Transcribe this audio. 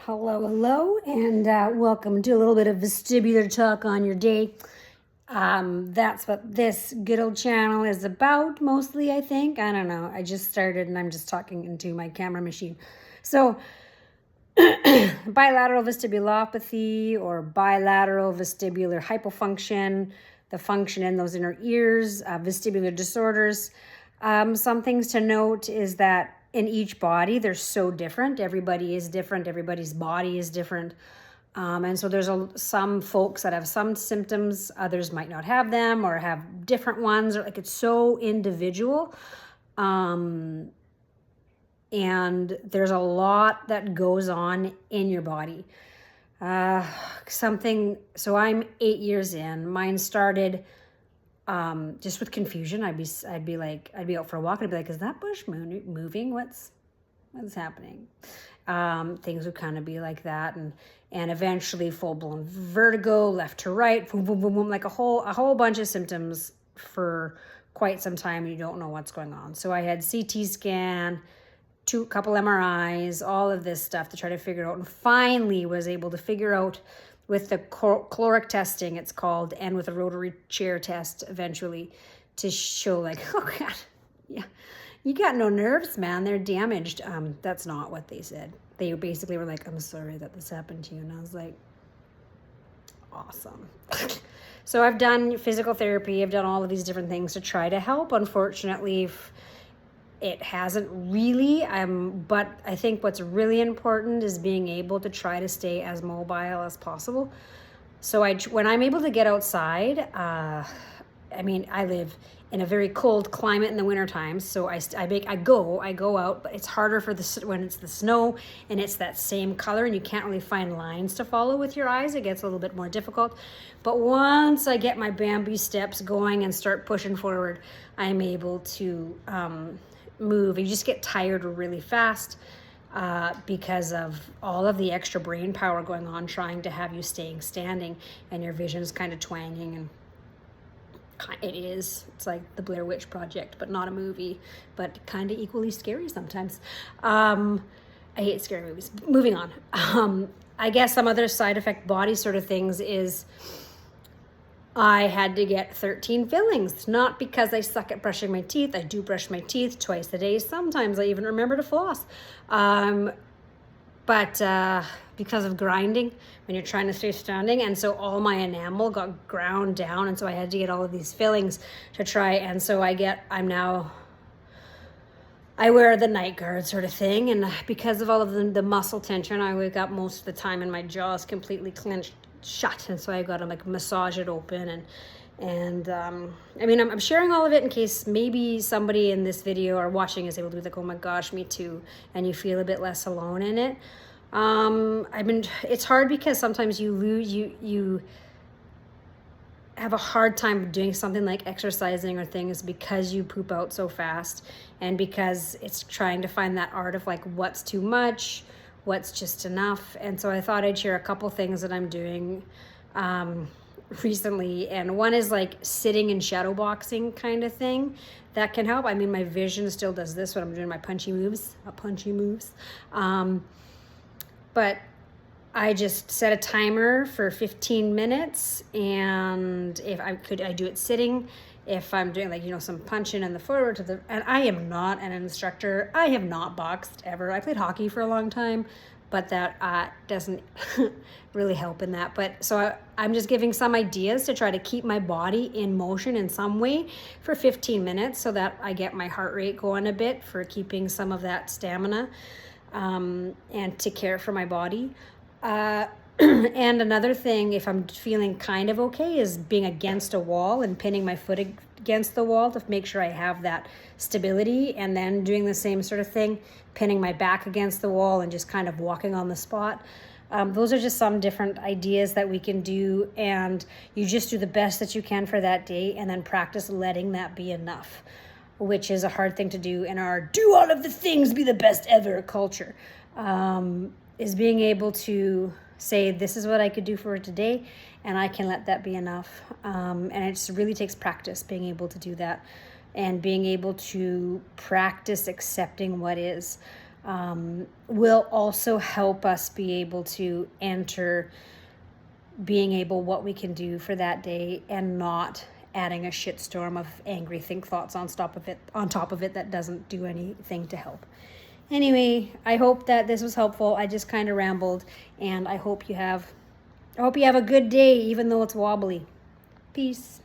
Hello, and welcome to a little bit of vestibular talk on your day. That's what this good old channel is about, mostly, I think. I don't know. I just started and I'm just talking into my camera machine. So, bilateral vestibulopathy or bilateral vestibular hypofunction, the function in those inner ears, vestibular disorders. Some things to note is that in each body, they're so different. Everybody is different. Everybody's body is different. And so there's some folks that have some symptoms, others might not have them or have different ones, or like it's so individual. And there's a lot that goes on in your body. So I'm 8 years in. Mine started just with confusion. I'd be out for a walk and I'd be like, is that bush moving? What's happening? Things would kind of be like that, and eventually full-blown vertigo, left to right, boom, boom, boom, boom, like a whole bunch of symptoms for quite some time. You don't know what's going on. So I had CT scan, couple MRIs, all of this stuff to try to figure it out, and finally was able to figure out with the caloric testing, it's called, and with a rotary chair test eventually to show like, oh God, yeah, you got no nerves, man. They're damaged. That's not what they said. They basically were like, I'm sorry that this happened to you. And I was like, awesome. So I've done physical therapy. I've done all of these different things to try to help. Unfortunately, it hasn't really, but I think what's really important is being able to try to stay as mobile as possible. So when I'm able to get outside, I live in a very cold climate in the wintertime, so I go out, but it's harder when it's the snow and it's that same color and you can't really find lines to follow with your eyes. It gets a little bit more difficult. But once I get my Bambi steps going and start pushing forward, I'm able to move. You just get tired really fast because of all of the extra brain power going on trying to have you staying standing, and your vision's kind of twanging, and it's like the Blair Witch Project, but not a movie, but kind of equally scary sometimes. I hate scary movies. Moving on. I guess some other side effect body sort of things is I had to get 13 fillings, not because I suck at brushing my teeth. I do brush my teeth twice a day. Sometimes I even remember to floss. But because of grinding when you're trying to stay standing. And so all my enamel got ground down. And so I had to get all of these fillings to try. And so I wear the night guard sort of thing. And because of all of the muscle tension, I wake up most of the time and my jaw is completely clenched shut. And so I got to like massage it open. And I'm sharing all of it in case maybe somebody in this video or watching is able to be like, oh my gosh, me too. And you feel a bit less alone in it. It's hard because sometimes you have a hard time doing something like exercising or things because you poop out so fast, and because it's trying to find that art of like what's too much, what's just enough. And so I thought I'd share a couple things that I'm doing recently, and one is like sitting and shadow boxing kind of thing that can help. I mean, my vision still does this when I'm doing my punchy moves. But I just set a timer for 15 minutes, and if I could, I do it sitting. If I'm doing like, some punching in the forward and I am not an instructor. I have not boxed ever. I played hockey for a long time, but that doesn't really help in that. But so I'm just giving some ideas to try to keep my body in motion in some way for 15 minutes so that I get my heart rate going a bit for keeping some of that stamina and to care for my body. And another thing, if I'm feeling kind of okay, is being against a wall and pinning my foot against the wall to make sure I have that stability, and then doing the same sort of thing, pinning my back against the wall and just kind of walking on the spot. Those are just some different ideas that we can do, and you just do the best that you can for that day and then practice letting that be enough, which is a hard thing to do in our do all of the things, be the best ever culture, is being able to say, this is what I could do for today, and I can let that be enough. And it just really takes practice being able to do that, and being able to practice accepting what is. will also help us be able to enter being able what we can do for that day and not adding a shitstorm of angry think thoughts on top of it that doesn't do anything to help. Anyway, I hope that this was helpful. I just kind of rambled, and I hope you have a good day, even though it's wobbly. Peace.